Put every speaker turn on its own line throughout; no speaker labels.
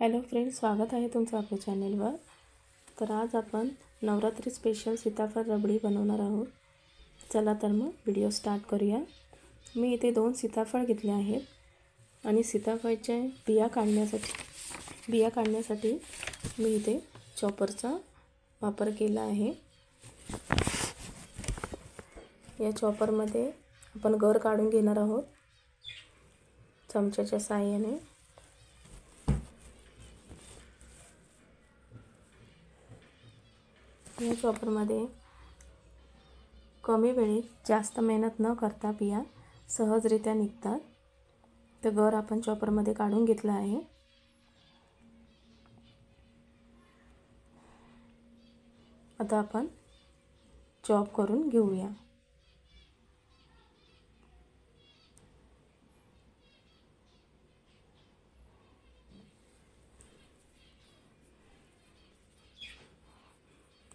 Hello friends, स्वागत आहे तुमचं आपल्या चॅनलवर। तर आज आपण नवरात्री स्पेशल सीताफळ रबडी बनवणार आहोत। चला तर मग व्हिडिओ स्टार्ट करूया। मी इथे 2 सीताफळ घेतले आहेत आणि सीताफळचे बिया काढण्यासाठी मी इथे चॉपरचा वापर केला आहे। या चॉपरमध्ये आपण गर काढून घेणार आहोत चमच्याच्या साहाय्याने। या चॉपरमध्ये कमी वेळेत जास्त मेहनत न करता बिया सहजरित्या निघतात। तर गर आपण चॉपरमध्ये काढून घेतला आहे। आता आपण चॉप करून घेऊया।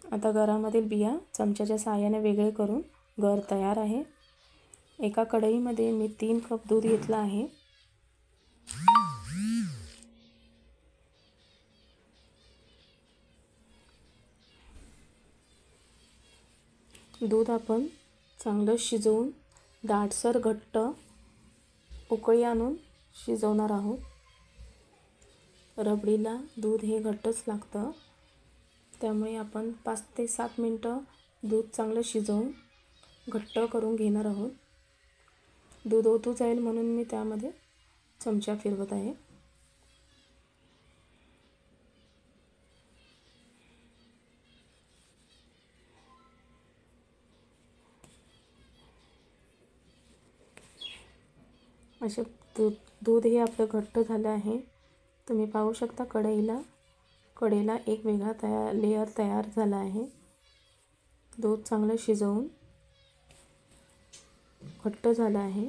आता गरामधील बिया चमच्याच्या साहाय्याने वेगळे करून गर तयार आहे। एका कढईमध्ये मी 3 कप दूध घेतला आहे। दूध आपण चांगलं शिजवून दाटसर घट्ट उकळी आणून शिजवणार आहोत। रबडीला दूध हे घट्टच लागतं, त्यामुळे आपण 5 ते 7 मिनिटं दूध चांगलं शिजवून घट्ट करून घेणार आहोत। दूध ओतू जाईल म्हणून मी त्यामध्ये चमचा फिरवत आहे। असे दूध हे आपलं घट्ट झालं आहे। तुम्ही पाहू शकता कढईला एक वेगळा लेयर तयार झाला आहे। दूध चांगलं शिजवून घट्ट झालं आहे।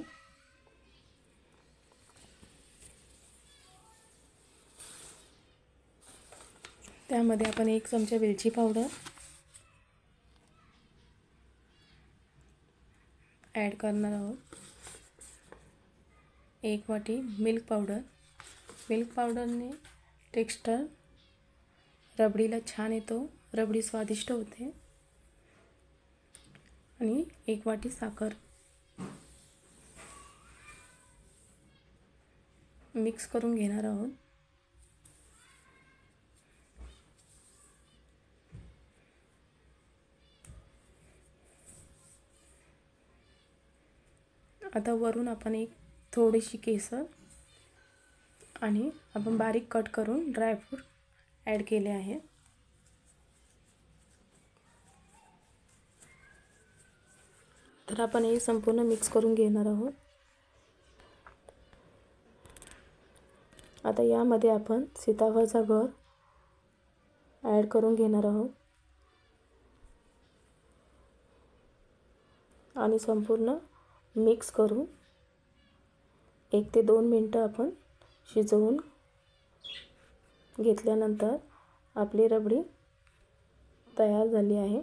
त्यामध्ये आपण 1 चमचा वेलची पावडर ॲड करणार आहोत। 1 वाटी मिल्क पावडरने टेक्स्चर रबडीला छान येतो, रबडी स्वादिष्ट होते। आणि 1 वाटी साखर मिक्स करून घेणार आहोत। आता वरून आपण थोडीशी केसर आणि आपण बारीक कट करून ड्रायफ्रूट ॲड केले आहे। तर आपण हे संपूर्ण मिक्स करून घेणार आहोत। आता यामध्ये आपण सीताफळचा गर ॲड करून घेणार आहोत आणि संपूर्ण मिक्स करून 1 ते 2 मिनिटं आपण शिजवून घेतल्यानंतर आपली रबडी तयार झाली आहे।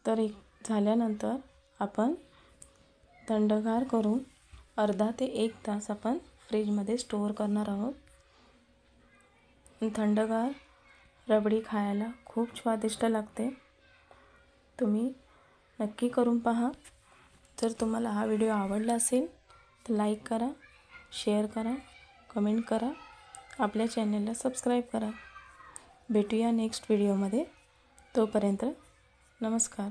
तर झाल्यानंतर आपण थंडगार करून अर्धा ते 1 तास आपण फ्रीजमध्ये स्टोअर करणार आहोत। थंडगार रबडी खायला खूप स्वादिष्ट लागते। तुम्ही नक्की करून पहा। जर तुम्हाला हा व्हिडिओ आवडला असेल तर लाईक करा, शेअर करा, कमेंट करा, आपल्या चॅनलला सबस्क्राईब करा। भेटूया नेक्स्ट व्हिडिओमध्ये। तोपर्यंत नमस्कार।